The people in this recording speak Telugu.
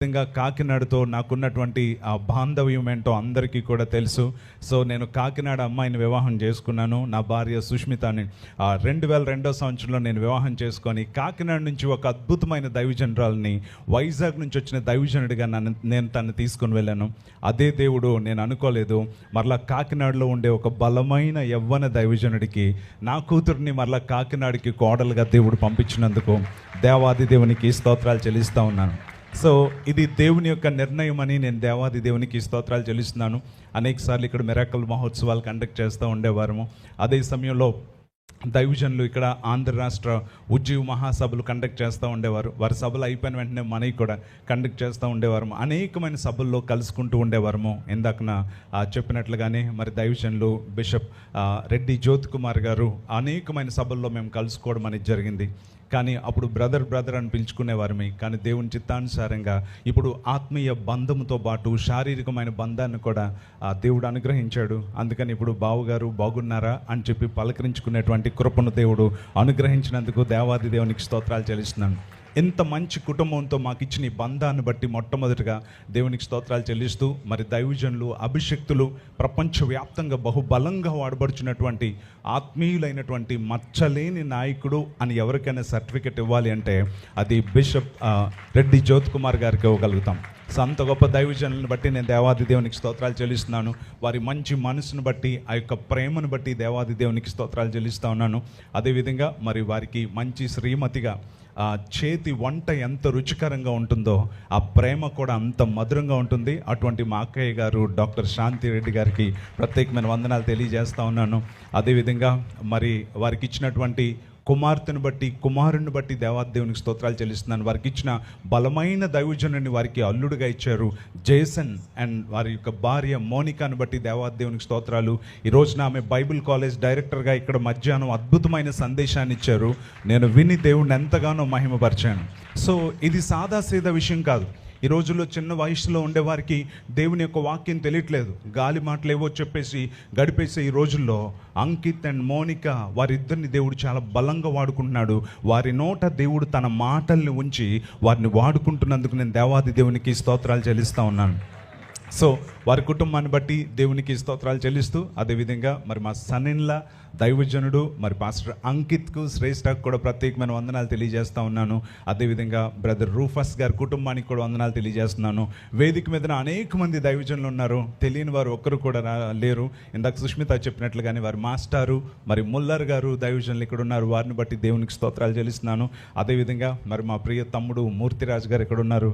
విధంగా కాకినాడతో నాకున్నటువంటి ఆ బాంధవ్యం ఏంటో అందరికీ కూడా తెలుసు. సో నేను కాకినాడ అమ్మాయిని వివాహం చేసుకున్నాను. నా భార్య సుష్మితని 2002 సంవత్సరంలో నేను వివాహం చేసుకొని కాకినాడ నుంచి ఒక అద్భుతమైన దైవజనురాలని, వైజాగ్ నుంచి వచ్చిన దైవజనుడిగా నేను తను తీసుకుని వెళ్ళాను. అదే దేవుడు, నేను అనుకోలేదు మరలా కాకినాడలో ఉండే ఒక బలమైన యవ్వన దైవజనుడికి నా కూతుర్ని మరలా కాకినాడకి కోడలుగా దేవుడు పంపించినందుకు దేవాది దేవునికి స్తోత్రాలు చెల్లిస్తూ ఉన్నాను. సో ఇది దేవుని యొక్క నిర్ణయం అని నేను దేవాది దేవునికి స్తోత్రాలు చెల్లిస్తున్నాను. అనేకసార్లు ఇక్కడ మిరాకల్ మహోత్సవాలు కండక్ట్ చేస్తూ ఉండేవారము. అదే సమయంలో దైవజనులు ఇక్కడ ఆంధ్ర రాష్ట్ర ఉజ్జీవ మహాసభలు కండక్ట్ చేస్తూ ఉండేవారు. వారి సభలు అయిపోయిన వెంటనే మనకి కూడా కండక్ట్ చేస్తూ ఉండేవారము. అనేకమైన సభల్లో కలుసుకుంటూ ఉండేవారము. ఇందాకన చెప్పినట్లుగానే మరి దైవజనులు బిషప్ రెడ్డి జ్యోతి కుమార్ గారు అనేకమైన సభల్లో మేము కలుసుకోవడం అనేది జరిగింది. కానీ అప్పుడు బ్రదర్ అని పిలుచుకునేవారమే. కానీ దేవుని చిత్తానుసారంగా ఇప్పుడు ఆత్మీయ బంధముతో పాటు శారీరకమైన బంధాన్ని కూడా దేవుడు అనుగ్రహించాడు. అందుకని ఇప్పుడు బావుగారు బాగున్నారా అని చెప్పి పలకరించుకునేటువంటి కృపను దేవుడు అనుగ్రహించినందుకు దేవాది దేవునికి స్తోత్రాలు చెల్లిస్తున్నాను. ఎంత మంచి కుటుంబంతో మాకు ఇచ్చిన ఈ బంధాన్ని బట్టి మొట్టమొదటిగా దేవునికి స్తోత్రాలు చెల్లిస్తూ, మరి దైవజనులు అభిషక్తులు ప్రపంచవ్యాప్తంగా బహుబలంగా వాడబడుచున్నటువంటి ఆత్మీయులైనటువంటి మచ్చలేని నాయకుడు అని ఎవరికైనా సర్టిఫికెట్ ఇవ్వాలి అంటే అది బిషప్ రెడ్డి జ్యోతి కుమార్ గారికి ఇవ్వగలుగుతాం. సో అంత గొప్ప దైవజనులను బట్టి నేను దేవాది దేవునికి స్తోత్రాలు చెల్లిస్తున్నాను. వారి మంచి మనసును బట్టి, ఆ యొక్క ప్రేమను బట్టి దేవాది దేవునికి స్తోత్రాలు చెల్లిస్తూ ఉన్నాను. అదేవిధంగా మరి వారికి మంచి శ్రీమతిగా చేతి వంట ఎంత రుచికరంగా ఉంటుందో ఆ ప్రేమ కూడా అంత మధురంగా ఉంటుంది. అటువంటి మా అక్కయ్య గారు డాక్టర్ శాంతి రెడ్డి గారికి ప్రత్యేకమైన వందనాలు తెలియజేస్తూ ఉన్నాను. అదేవిధంగా మరి వారికి ఇచ్చినటువంటి కుమార్తెను బట్టి, కుమారుని బట్టి దేవాది దేవునికి స్తోత్రాలు చెల్లిస్తున్నాను. వారికి ఇచ్చిన బలమైన దైవజనుని వారికి అల్లుడుగా ఇచ్చారు జేసన్, అండ్ వారి యొక్క భార్య మోనికాను బట్టి దేవాది దేవునికి స్తోత్రాలు. ఈ రోజున ఆమె బైబిల్ కాలేజ్ డైరెక్టర్గా ఇక్కడ మధ్యాహ్నం అద్భుతమైన సందేశాన్ని ఇచ్చారు. నేను విని దేవుడిని ఎంతగానో మహిమపరిచాను. సో ఇది సాదాసీదా విషయం కాదు. ఈ రోజుల్లో చిన్న వయసులో ఉండేవారికి దేవుని యొక్క వాక్యం తెలియట్లేదు. గాలి మాటలు ఏవో చెప్పేసి గడిపేసే ఈ రోజుల్లో అంకిత్ అండ్ మోనిక వారిద్దరిని దేవుడు చాలా బలంగా వాడుకుంటున్నాడు. వారి నోట దేవుడు తన మాటల్ని ఉంచి వారిని వాడుకుంటున్నందుకు నేను దేవాది దేవునికి స్తోత్రాలు చెల్లిస్తూ ఉన్నాను. సో వారి కుటుంబాన్ని బట్టి దేవునికి స్తోత్రాలు చెల్లిస్తూ, అదేవిధంగా మరి మా సన్నిన్లా దైవజనుడు మరి పాస్టర్ అంకిత్కు, శ్రేష్ఠకు కూడా ప్రత్యేకమైన వందనాలు తెలియజేస్తూ ఉన్నాను. అదేవిధంగా బ్రదర్ రూఫస్ గారి కుటుంబానికి కూడా వందనాలు తెలియజేస్తున్నాను. వేదిక మీద అనేక మంది దైవజనులు ఉన్నారు, తెలియని వారు ఒక్కరు కూడా లేరు. ఇందాక సుష్మిత చెప్పినట్లుగానే వారి మాస్టారు మరి ముల్లర్ గారు దైవజనులు ఇక్కడ ఉన్నారు. వారిని బట్టి దేవునికి స్తోత్రాలు చెల్లిస్తున్నాను. అదేవిధంగా మరి మా ప్రియ తమ్ముడు మూర్తిరాజు గారు ఇక్కడ ఉన్నారు.